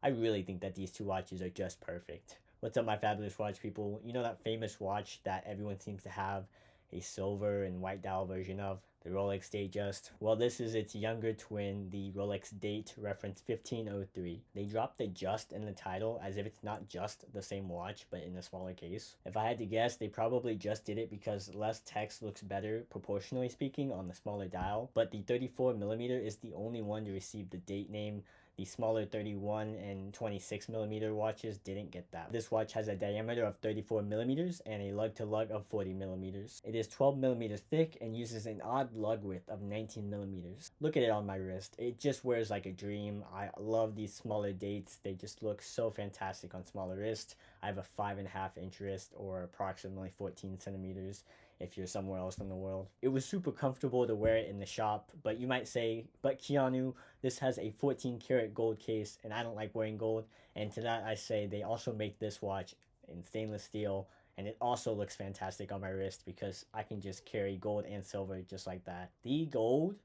I really think that these two watches are just perfect. What's up, my fabulous watch people? You know that famous watch that everyone seems to have a silver and white dial version of, the Rolex Datejust? Well, this is its younger twin, the Rolex Date reference 1503. They dropped the just in the title as if it's not just the same watch, but in a smaller case. If I had to guess, they probably just did it because less text looks better, proportionally speaking, on the smaller dial. But the 34mm is the only one to receive the date name. The smaller 31 and 26mm watches didn't get that. This watch has a diameter of 34mm and a lug to lug of 40mm. It is 12mm thick and uses an odd lug width of 19mm. Look at it on my wrist. It just wears like a dream. I love these smaller dates. They just look so fantastic on smaller wrist. I have a 5.5-inch wrist, or approximately 14 centimeters if you're somewhere else in the world. It was super comfortable to wear it in the shop, but you might say, but Keanu, this has a 14 karat gold case and I don't like wearing gold. And to that I say, they also make this watch in stainless steel, and it also looks fantastic on my wrist because I can just carry gold and silver just like that. The gold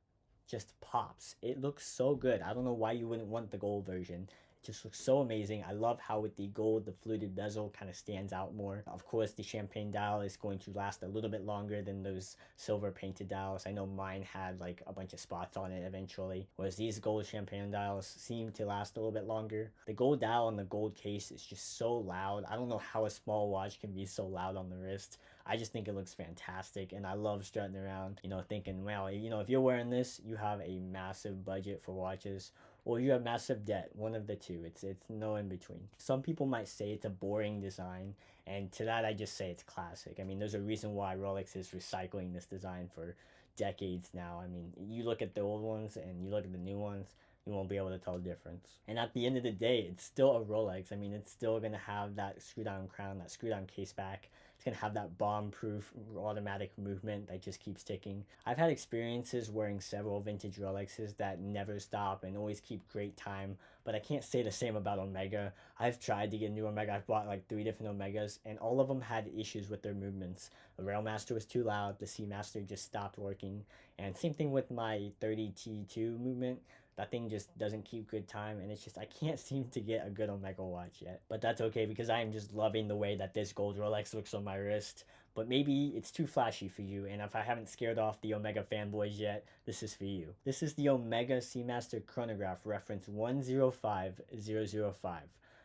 just pops. It looks so good. I don't know why you wouldn't want the gold version. It just looks so amazing. I love how with the gold, the fluted bezel kind of stands out more. Of course, the champagne dial is going to last a little bit longer than those silver painted dials. I know mine had like a bunch of spots on it eventually, whereas these gold champagne dials seem to last a little bit longer. The gold dial on the gold case is just so loud. I don't know how a small watch can be so loud on the wrist. I just think it looks fantastic, and I love strutting around, thinking, well, if you're wearing this, you have a massive budget for watches, or you have massive debt. One of the two. It's no in between. Some people might say it's a boring design, and to that I just say it's classic. I mean, there's a reason why Rolex is recycling this design for decades now. I mean, you look at the old ones and you look at the new ones, you won't be able to tell the difference. And at the end of the day, it's still a Rolex. I mean, it's still gonna have that screw down crown, that screw down case back. It's gonna have that bomb proof automatic movement that just keeps ticking. I've had experiences wearing several vintage Rolexes that never stop and always keep great time, but I can't say the same about Omega. I've tried to get a new Omega. I've bought like 3 different Omegas, and all of them had issues with their movements. The Railmaster was too loud, the Seamaster just stopped working, and same thing with my 30T2 movement. That thing just doesn't keep good time, and it's just I can't seem to get a good Omega watch yet. But that's okay because I am just loving the way that this gold Rolex looks on my wrist. But maybe it's too flashy for you, and if I haven't scared off the Omega fanboys yet, this is for you. This is the Omega Seamaster Chronograph reference 105005.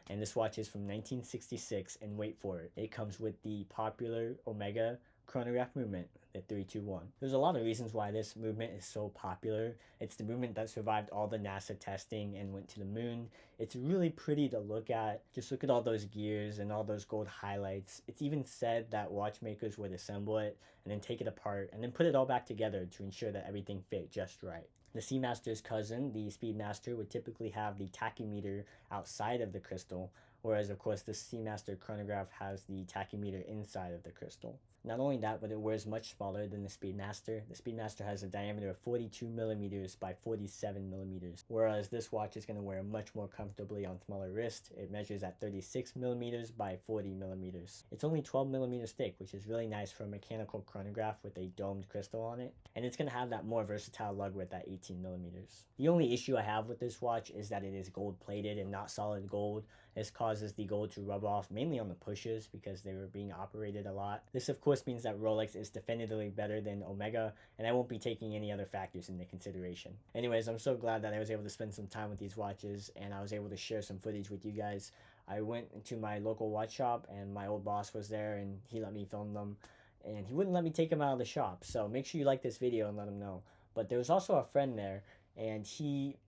And this watch is from 1966, and wait for it, it comes with the popular Omega chronograph movement, the 321. There's a lot of reasons why this movement is so popular. It's the movement that survived all the NASA testing and went to the moon. It's really pretty to look at. Just look at all those gears and all those gold highlights. It's even said that watchmakers would assemble it and then take it apart and then put it all back together to ensure that everything fit just right. The Seamaster's cousin, the Speedmaster, would typically have the tachymeter outside of the crystal, whereas of course the Seamaster chronograph has the tachymeter inside of the crystal. Not only that, but it wears much smaller than the Speedmaster. The Speedmaster has a diameter of 42mm by 47mm, whereas this watch is going to wear much more comfortably on smaller wrist. It measures at 36mm by 40mm. It's only 12mm thick, which is really nice for a mechanical chronograph with a domed crystal on it, and it's going to have that more versatile lug width at 18mm. The only issue I have with this watch is that it is gold plated and not solid gold. This causes the gold to rub off mainly on the pushes because they were being operated a lot. This of course means that Rolex is definitively better than Omega, and I won't be taking any other factors into consideration. Anyways, I'm so glad that I was able to spend some time with these watches, and I was able to share some footage with you guys. I went into my local watch shop, and my old boss was there, and he let me film them, and he wouldn't let me take him out of the shop, so make sure you like this video and let him know. But there was also a friend there, and he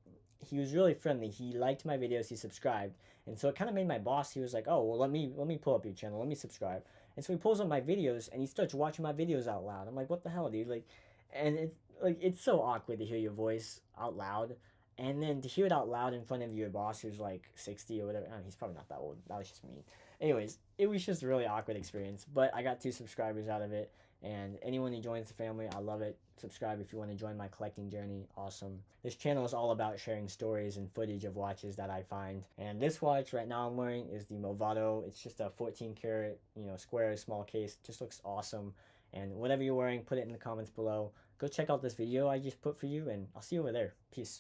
was really friendly. He liked my videos, he subscribed, and so it kind of made my boss, he was like, oh well, let me pull up your channel, let me subscribe. And so he pulls up my videos and he starts watching my videos out loud. I'm like, what the hell, dude? Like, and it's so awkward to hear your voice out loud, and then to hear it out loud in front of your boss who's like 60 or whatever. I mean, he's probably not that old, that was just me. Anyways, it was just a really awkward experience, but I got 2 subscribers out of it, and anyone who joins the family, I love it. Subscribe if you want to join my collecting journey. Awesome. This channel is all about sharing stories and footage of watches that I find, and this watch right now I'm wearing is the Movado. It's just a 14 karat, square small case. Just looks awesome. And whatever you're wearing, put it in the comments below. Go check out this video I just put for you, and I'll see you over there. Peace.